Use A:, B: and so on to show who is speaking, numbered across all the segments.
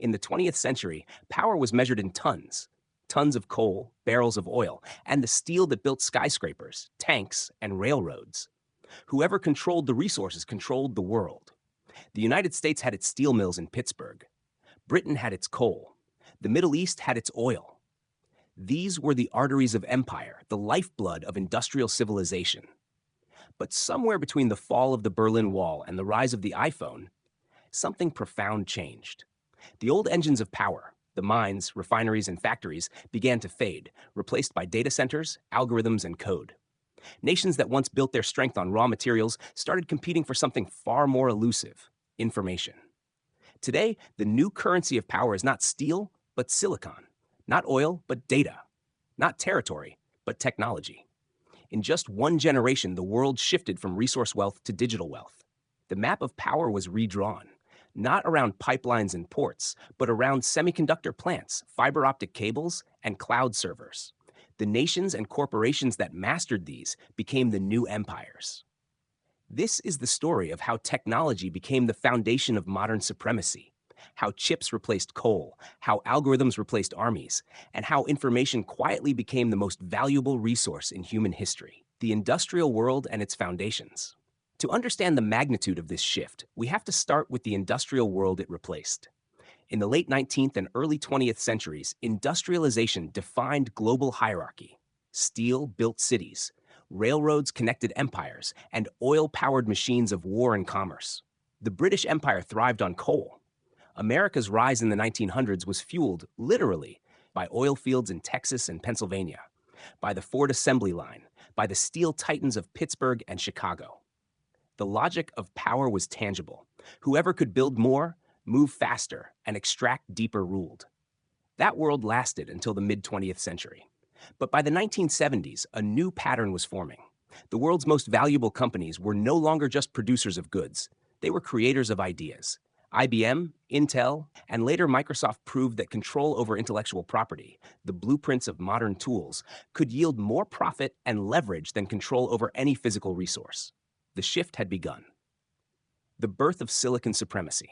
A: In the 20th century, power was measured in tons tons of coal, barrels of oil, and the steel that built skyscrapers, tanks, and railroads. Whoever controlled the resources controlled the world. The United States had its steel mills in Pittsburgh. Britain had its coal. The Middle East had its oil. These were the arteries of empire, the lifeblood of industrial civilization. But somewhere between the fall of the Berlin Wall and the rise of the iPhone, something profound changed. The old engines of power, the mines, refineries, and factories, began to fade, replaced by data centers, algorithms, and code. Nations that once built their strength on raw materials started competing for something far more elusive: information. Today, the new currency of power is not steel, but silicon. Not oil, but data. Not territory, but technology. In just one generation, the world shifted from resource wealth to digital wealth. The map of power was redrawn, not around pipelines and ports, but around semiconductor plants, fiber optic cables, and cloud servers. The nations and corporations that mastered these became the new empires. This is the story of how technology became the foundation of modern supremacy, how chips replaced coal, how algorithms replaced armies, and how information quietly became the most valuable resource in human history: the industrial world and its foundations. To understand the magnitude of this shift, we have to start with the industrial world it replaced. In the late 19th and early 20th centuries, industrialization defined global hierarchy. Steel built cities, railroads connected empires, and oil-powered machines of war and commerce. The British Empire thrived on coal. America's rise in the 1900s was fueled, literally, by oil fields in Texas and Pennsylvania, by the Ford assembly line, by the steel titans of Pittsburgh and Chicago. The logic of power was tangible. Whoever could build more, move faster, and extract deeper ruled. That world lasted until the mid-20th century. But by the 1970s, a new pattern was forming. The world's most valuable companies were no longer just producers of goods. They were creators of ideas. IBM, Intel, and later Microsoft proved that control over intellectual property, the blueprints of modern tools, could yield more profit and leverage than control over any physical resource. The shift had begun. The birth of silicon supremacy.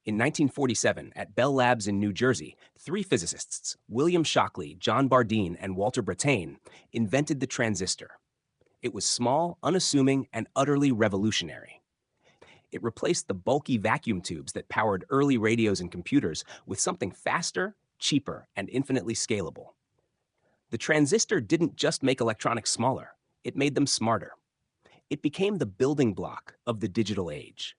A: In 1947, at Bell Labs in New Jersey, three physicists, William Shockley, John Bardeen, and Walter Brattain, invented the transistor. It was small, unassuming, and utterly revolutionary. It replaced the bulky vacuum tubes that powered early radios and computers with something faster, cheaper, and infinitely scalable. The transistor didn't just make electronics smaller, it made them smarter. It became the building block of the digital age.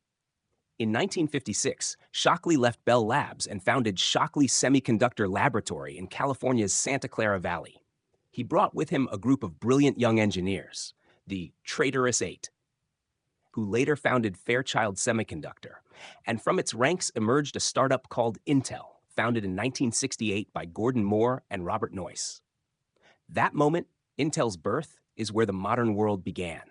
A: In 1956, Shockley left Bell Labs and founded Shockley Semiconductor Laboratory in California's Santa Clara Valley. He brought with him a group of brilliant young engineers, the Traitorous Eight, who later founded Fairchild Semiconductor, and from its ranks emerged a startup called Intel, founded in 1968 by Gordon Moore and Robert Noyce. That moment, Intel's birth, is where the modern world began.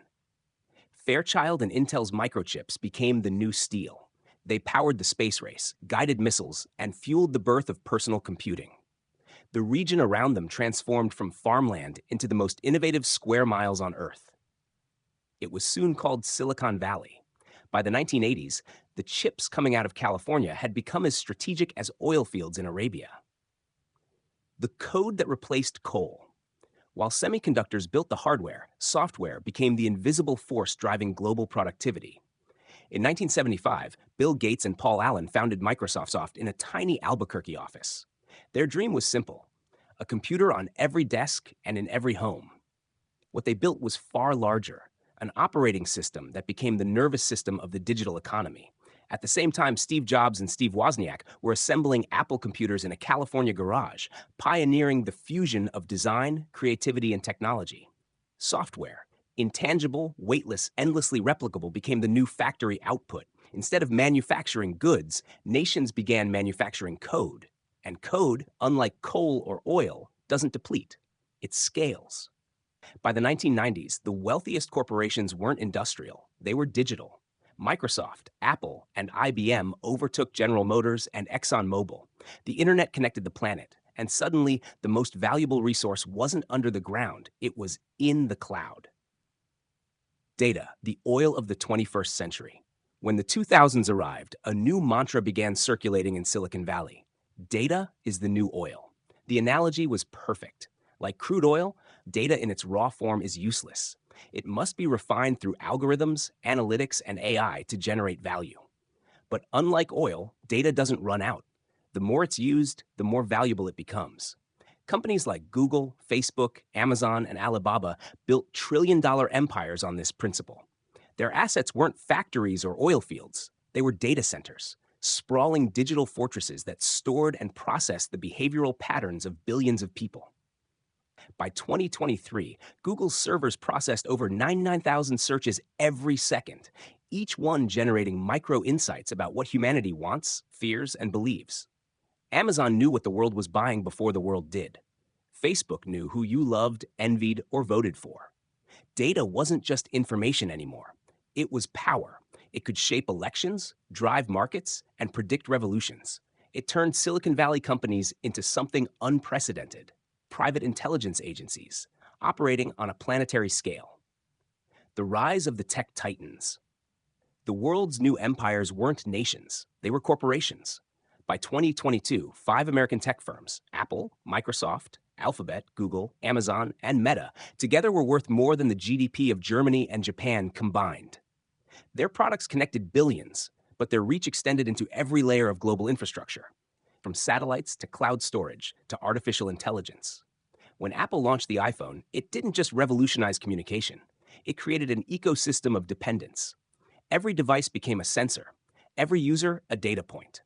A: Fairchild and Intel's microchips became the new steel. They powered the space race, guided missiles, and fueled the birth of personal computing. The region around them transformed from farmland into the most innovative square miles on Earth. It was soon called Silicon Valley. By the 1980s, the chips coming out of California had become as strategic as oil fields in Arabia. The code that replaced coal. While semiconductors built the hardware, software became the invisible force driving global productivity. In 1975, Bill Gates and Paul Allen founded Microsoft in a tiny Albuquerque office. Their dream was simple: a computer on every desk and in every home. What they built was far larger: an operating system that became the nervous system of the digital economy. At the same time, Steve Jobs and Steve Wozniak were assembling Apple computers in a California garage, pioneering the fusion of design, creativity, and technology. Software, intangible, weightless, endlessly replicable, became the new factory output. Instead of manufacturing goods, nations began manufacturing code. And code, unlike coal or oil, doesn't deplete. It scales. By the 1990s, the wealthiest corporations weren't industrial, they were digital. Microsoft, Apple, and IBM overtook General Motors and ExxonMobil. The internet connected the planet, and suddenly the most valuable resource wasn't under the ground, it was in the cloud. Data, the oil of the 21st century. When the 2000s arrived, a new mantra began circulating in Silicon Valley. Data is the new oil. The analogy was perfect. Like crude oil, data in its raw form is useless. It must be refined through algorithms, analytics, and AI to generate value. But unlike oil, data doesn't run out. The more it's used, the more valuable it becomes. Companies like Google, Facebook, Amazon, and Alibaba built trillion-dollar empires on this principle. Their assets weren't factories or oil fields. They were data centers, sprawling digital fortresses that stored and processed the behavioral patterns of billions of people. By 2023, Google's servers processed over 99,000 searches every second, each one generating micro insights about what humanity wants, fears, and believes. Amazon knew what the world was buying before the world did. Facebook knew who you loved, envied, or voted for. Data wasn't just information anymore. It was power. It could shape elections, drive markets, and predict revolutions. It turned Silicon Valley companies into something unprecedented: private intelligence agencies, operating on a planetary scale. The rise of the tech titans. The world's new empires weren't nations, they were corporations. By 2022, 5 American tech firms, Apple, Microsoft, Alphabet, Google, Amazon, and Meta, together were worth more than the GDP of Germany and Japan combined. Their products connected billions, but their reach extended into every layer of global infrastructure, from satellites to cloud storage to artificial intelligence. When Apple launched the iPhone, it didn't just revolutionize communication. It created an ecosystem of dependence. Every device became a sensor, every user a data point.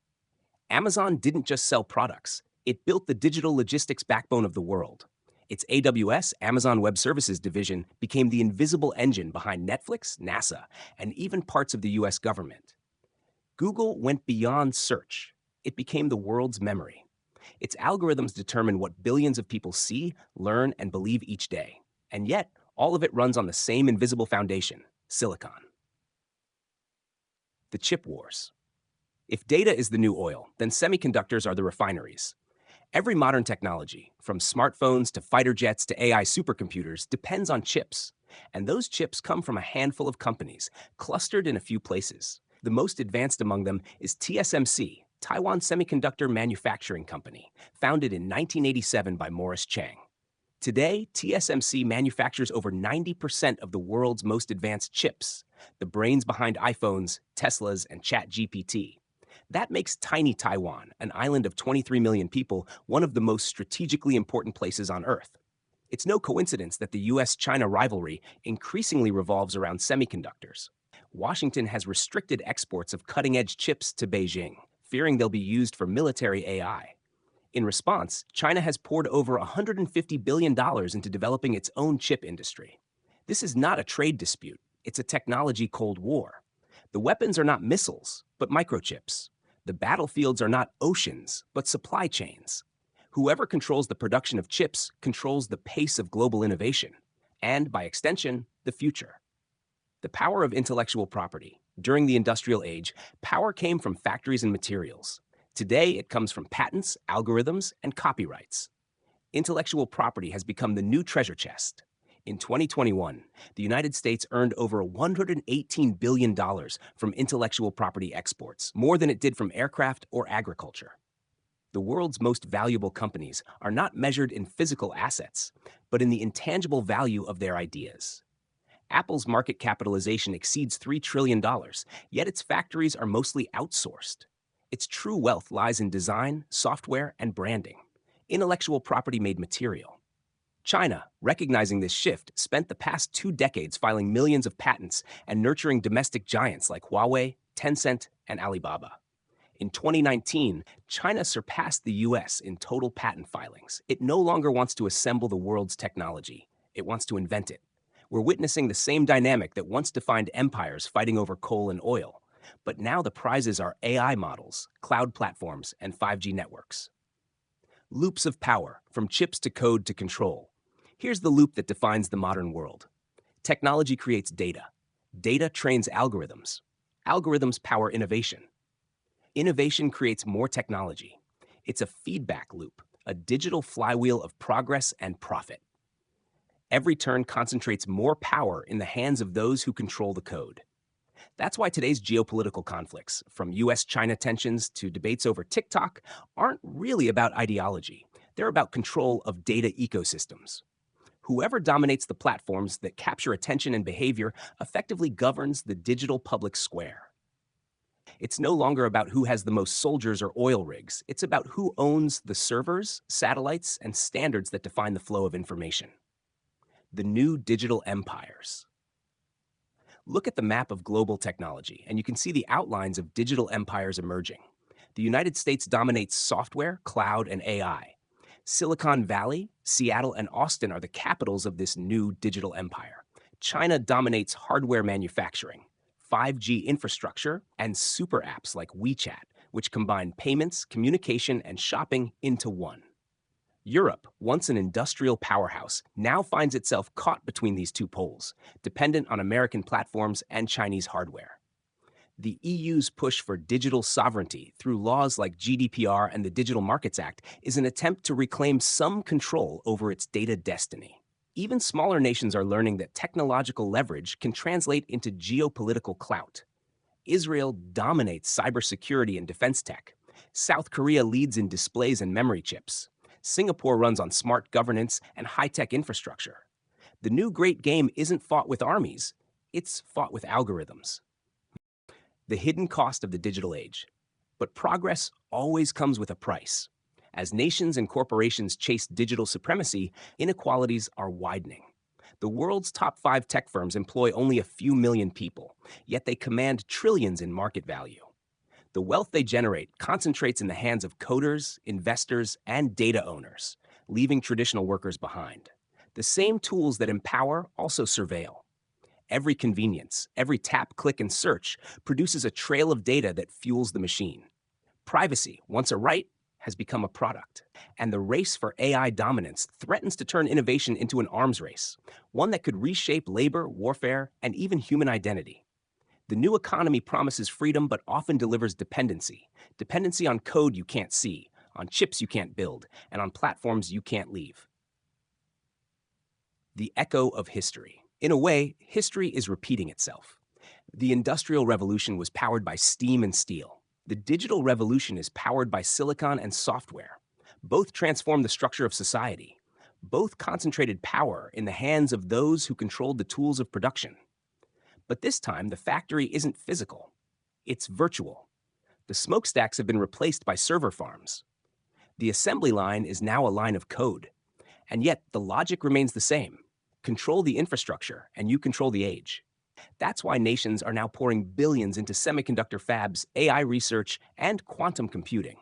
A: Amazon didn't just sell products, it built the digital logistics backbone of the world. Its AWS, Amazon Web Services division, became the invisible engine behind Netflix, NASA, and even parts of the US government. Google went beyond search. It became the world's memory. Its algorithms determine what billions of people see, learn, and believe each day. And yet, all of it runs on the same invisible foundation: silicon. The chip wars. If data is the new oil, then semiconductors are the refineries. Every modern technology, from smartphones to fighter jets to AI supercomputers, depends on chips. And those chips come from a handful of companies, clustered in a few places. The most advanced among them is TSMC, Taiwan Semiconductor Manufacturing Company, founded in 1987 by Morris Chang. Today, TSMC manufactures over 90% of the world's most advanced chips, the brains behind iPhones, Teslas, and ChatGPT. That makes tiny Taiwan, an island of 23 million people, one of the most strategically important places on Earth. It's no coincidence that the US-China rivalry increasingly revolves around semiconductors. Washington has restricted exports of cutting-edge chips to Beijing, fearing they'll be used for military AI. In response, China has poured over $150 billion into developing its own chip industry. This is not a trade dispute, it's a technology Cold War. The weapons are not missiles, but microchips. The battlefields are not oceans, but supply chains. Whoever controls the production of chips controls the pace of global innovation, and, by extension, the future. The power of intellectual property. During the industrial age, power came from factories and materials. Today, it comes from patents, algorithms, and copyrights. Intellectual property has become the new treasure chest. In 2021, the United States earned over $118 billion from intellectual property exports, more than it did from aircraft or agriculture. The world's most valuable companies are not measured in physical assets, but in the intangible value of their ideas. Apple's market capitalization exceeds $3 trillion, yet its factories are mostly outsourced. Its true wealth lies in design, software, and branding. Intellectual property made material. China, recognizing this shift, spent the past 2 decades filing millions of patents and nurturing domestic giants like Huawei, Tencent, and Alibaba. In 2019, China surpassed the US in total patent filings. It no longer wants to assemble the world's technology. It wants to invent it. We're witnessing the same dynamic that once defined empires fighting over coal and oil. But now the prizes are AI models, cloud platforms, and 5G networks. Loops of power, from chips to code to control. Here's the loop that defines the modern world. Technology creates data. Data trains algorithms. Algorithms power innovation. Innovation creates more technology. It's a feedback loop, a digital flywheel of progress and profit. Every turn concentrates more power in the hands of those who control the code. That's why today's geopolitical conflicts, from US-China tensions to debates over TikTok, aren't really about ideology. They're about control of data ecosystems. Whoever dominates the platforms that capture attention and behavior effectively governs the digital public square. It's no longer about who has the most soldiers or oil rigs. It's about who owns the servers, satellites, and standards that define the flow of information. The new digital empires. Look at the map of global technology, and you can see the outlines of digital empires emerging. The United States dominates software, cloud, and AI. Silicon Valley, Seattle, and Austin are the capitals of this new digital empire. China dominates hardware manufacturing, 5G infrastructure, and super apps like WeChat, which combine payments, communication, and shopping into one. Europe, once an industrial powerhouse, now finds itself caught between these two poles, dependent on American platforms and Chinese hardware. The EU's push for digital sovereignty through laws like GDPR and the Digital Markets Act is an attempt to reclaim some control over its data destiny. Even smaller nations are learning that technological leverage can translate into geopolitical clout. Israel dominates cybersecurity and defense tech. South Korea leads in displays and memory chips. Singapore runs on smart governance and high-tech infrastructure. The new great game isn't fought with armies, it's fought with algorithms. The hidden cost of the digital age. But progress always comes with a price. As nations and corporations chase digital supremacy, inequalities are widening. The world's top 5 tech firms employ only a few million people, yet they command trillions in market value. The wealth they generate concentrates in the hands of coders, investors, and data owners, leaving traditional workers behind. The same tools that empower also surveil. Every convenience, every tap, click, and search produces a trail of data that fuels the machine. Privacy, once a right, has become a product. And the race for AI dominance threatens to turn innovation into an arms race, one that could reshape labor, warfare, and even human identity. The new economy promises freedom but often delivers dependency. Dependency on code you can't see, on chips you can't build, and on platforms you can't leave. The echo of history. In a way, history is repeating itself. The Industrial Revolution was powered by steam and steel. The digital revolution is powered by silicon and software. Both transformed the structure of society. Both concentrated power in the hands of those who controlled the tools of production. But this time, the factory isn't physical. It's virtual. The smokestacks have been replaced by server farms. The assembly line is now a line of code. And yet, the logic remains the same. Control the infrastructure, and you control the age. That's why nations are now pouring billions into semiconductor fabs, AI research, and quantum computing.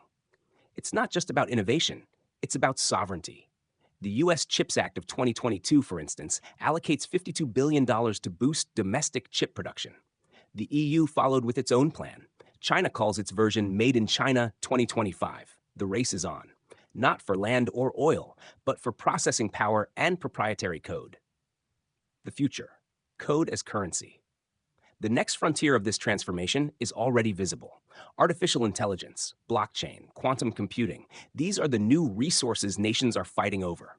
A: It's not just about innovation, it's about sovereignty. The U.S. CHIPS Act of 2022, for instance, allocates $52 billion to boost domestic chip production. The EU followed with its own plan. China calls its version Made in China 2025. The race is on. Not for land or oil, but for processing power and proprietary code. The future. Code as currency. The next frontier of this transformation is already visible. Artificial intelligence, blockchain, quantum computing, these are the new resources nations are fighting over.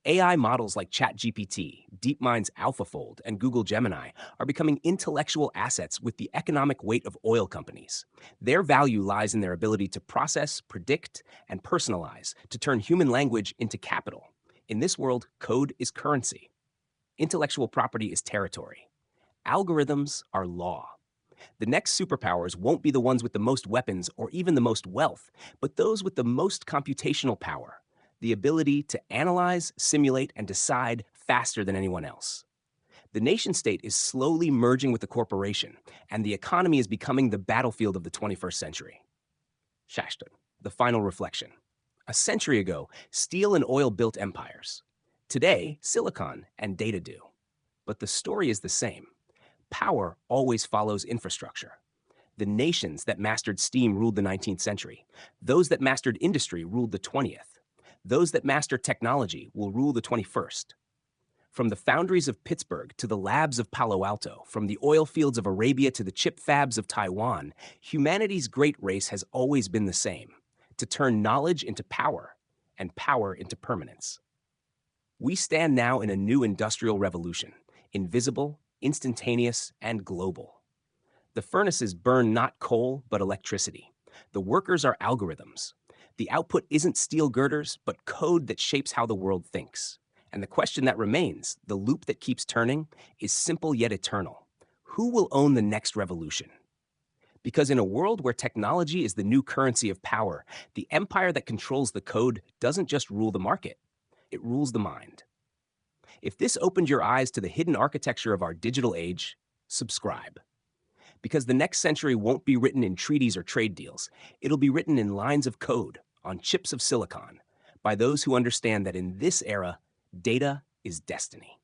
A: AI models like ChatGPT, DeepMind's AlphaFold, and Google Gemini are becoming intellectual assets with the economic weight of oil companies. Their value lies in their ability to process, predict, and personalize, to turn human language into capital. In this world, code is currency. Intellectual property is territory. Algorithms are law. The next superpowers won't be the ones with the most weapons or even the most wealth, but those with the most computational power, the ability to analyze, simulate, and decide faster than anyone else. The nation-state is slowly merging with the corporation, and the economy is becoming the battlefield of the 21st century. Shashton, the final reflection. A century ago, steel and oil built empires. Today, silicon and data do. But the story is the same. Power always follows infrastructure. The nations that mastered steam ruled the 19th century. Those that mastered industry ruled the 20th. Those that master technology will rule the 21st. From the foundries of Pittsburgh to the labs of Palo Alto, from the oil fields of Arabia to the chip fabs of Taiwan, humanity's great race has always been the same: to turn knowledge into power and power into permanence. We stand now in a new industrial revolution, invisible, instantaneous, and global. The furnaces burn not coal, but electricity. The workers are algorithms. The output isn't steel girders, but code that shapes how the world thinks. And the question that remains, the loop that keeps turning, is simple yet eternal. Who will own the next revolution? Because in a world where technology is the new currency of power, the empire that controls the code doesn't just rule the market, it rules the mind. If this opened your eyes to the hidden architecture of our digital age, subscribe. Because the next century won't be written in treaties or trade deals. It'll be written in lines of code, on chips of silicon, by those who understand that in this era, data is destiny.